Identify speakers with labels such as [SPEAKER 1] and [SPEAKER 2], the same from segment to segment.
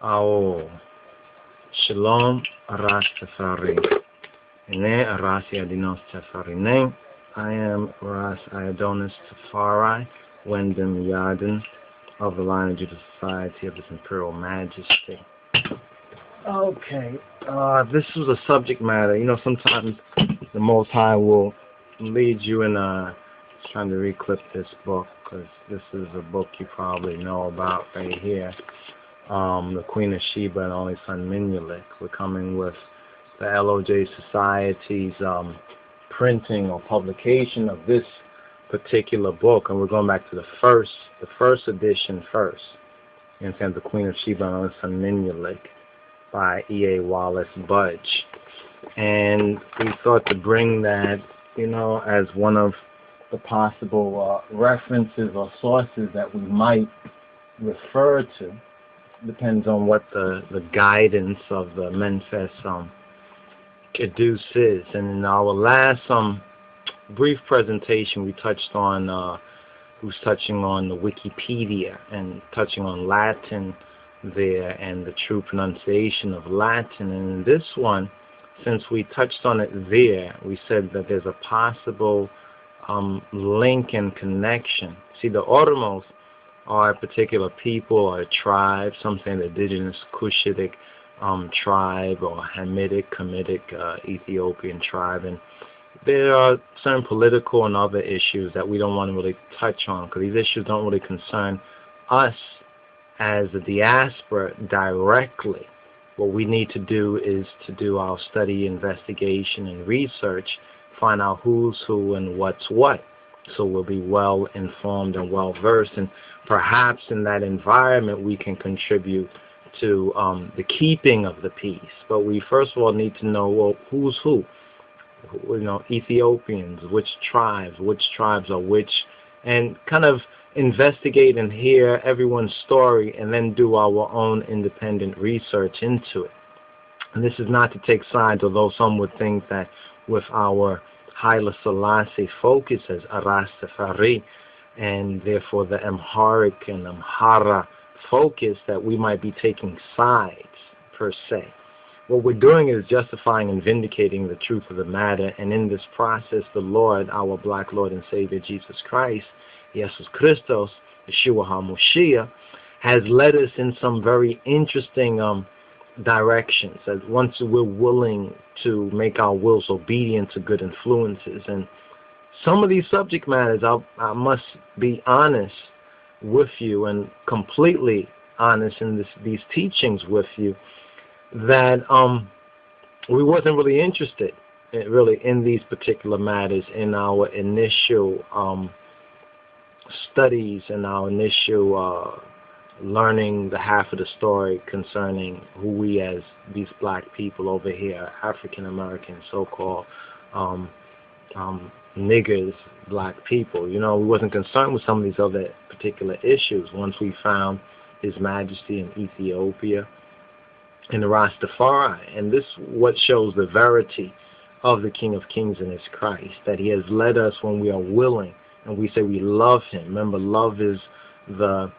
[SPEAKER 1] Ao Shalom Ras Tafari. Ine Rasi Adinos Tafari. I am Ras Iadonis Tafari, Wendem Yarden of the Line of Judah Society of His Imperial Majesty. Okay, this was a subject matter. You know, sometimes the Most High will lead you in trying to reclip this book, because this is a book you probably know about right here. The Queen of Sheba and only son Menelik. We're coming with the LOJ Society's printing or publication of this particular book, and we're going back to the first edition first. You understand? The Queen of Sheba and only son Menelik by E.A. Wallace Budge. And we thought to bring that, you know, as one of the possible references or sources that we might refer to. Depends on what the guidance of the Menfes Caduce is. And in our last brief presentation, we touched on was touching on the Wikipedia and touching on Latin there and the true pronunciation of Latin. And in this one, since we touched on it there, we said that there's a possible link and connection. See, the Oromos are a particular people or a tribe, some say the indigenous Cushitic tribe or Hamitic, Kemetic Ethiopian tribe. And there are certain political and other issues that we don't want to really touch on, because these issues don't really concern us as the diaspora directly. What we need to do is to do our study, investigation, and research, find out who's who and what's what. So we'll be well informed and well versed, and perhaps in that environment we can contribute to the keeping of the peace. But we first of all need to know, well, who's who? You know, Ethiopians, which tribes are which, and kind of investigate and hear everyone's story, and then do our own independent research into it. And this is not to take sides, although some would think that with our Haile Selassie focus as Ras Tafari, and therefore the Amharic and Amhara focus, that we might be taking sides per se. What we're doing is justifying and vindicating the truth of the matter, and in this process the Lord, our black Lord and Savior Jesus Christ, Jesus Christos, Yeshua HaMoshiach, has led us in some very interesting directions, as once we're willing to make our wills obedient to good influences. And some of these subject matters, I must be honest with you, and completely honest in these teachings with you, that we wasn't really interested in these particular matters in our initial studies and our initial learning the half of the story concerning who we as these black people over here, African American, so-called niggers, black people. You know, we wasn't concerned with some of these other particular issues. Once we found His Majesty in Ethiopia and the Rastafari, and this what shows the verity of the King of Kings and His Christ, that He has led us when we are willing, and we say we love Him. Remember, love is the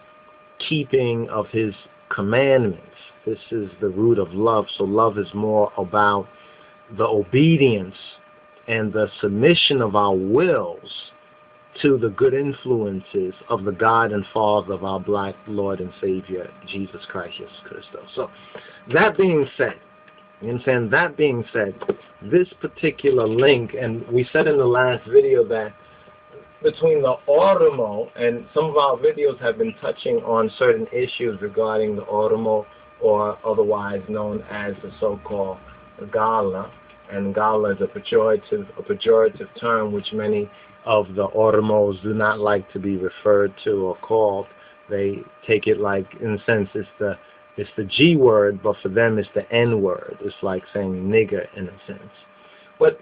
[SPEAKER 1] keeping of His commandments. This is the root of love. So love is more about the obedience and the submission of our wills to the good influences of the God and Father of our black Lord and Savior, Jesus Christ, Jesus Christos. So that being said, you understand, that being said, this particular link, and we said in the last video that between the Oromo, and some of our videos have been touching on certain issues regarding the Oromo, or otherwise known as the so-called Gala. And Gala is a pejorative term which many of the Oromos do not like to be referred to or called. They take it like, in a sense, it's the G word, but for them it's the N word. It's like saying nigger in a sense. But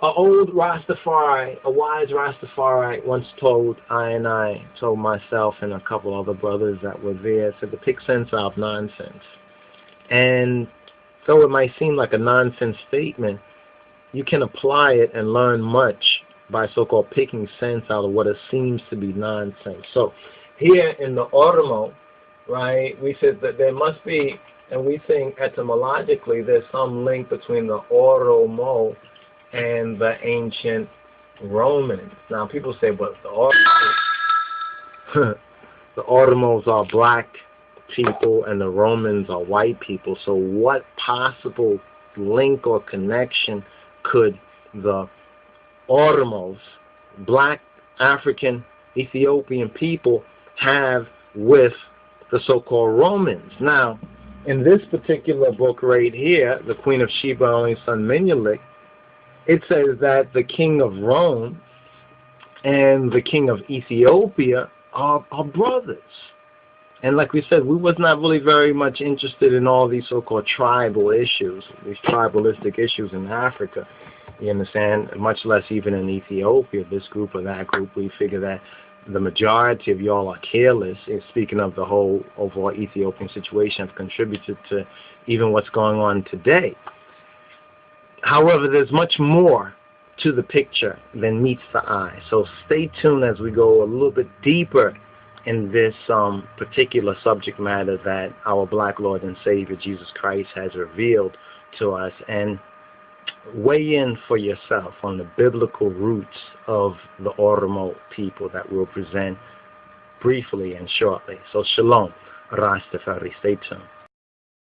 [SPEAKER 1] an old Rastafari, a wise Rastafari, once told told myself and a couple other brothers that were there, said to pick sense out of nonsense. And though it might seem like a nonsense statement, you can apply it and learn much by so-called picking sense out of what it seems to be nonsense. So here in the Oromo, right, we said that there must be and we think etymologically there's some link between the Oromo and the ancient Romans. Now people say, but the Oromos are black people and the Romans are white people. So what possible link or connection could the Oromos, black African Ethiopian people, have with the so-called Romans? Now, in this particular book right here, The Queen of Sheba and Only Son Menelik, it says that the king of Rome and the king of Ethiopia are brothers. And like we said, we was not really very much interested in all these so-called tribal issues, these tribalistic issues in Africa. You understand? Much less even in Ethiopia, this group or that group. We figure that the majority of y'all are careless. And speaking of the whole overall Ethiopian situation, have contributed to even what's going on today. However, there's much more to the picture than meets the eye. So stay tuned as we go a little bit deeper in this particular subject matter that our black Lord and Savior Jesus Christ has revealed to us, and weigh in for yourself on the biblical roots of the Oromo people that we'll present briefly and shortly. So shalom, Ras Dashan, stay tuned.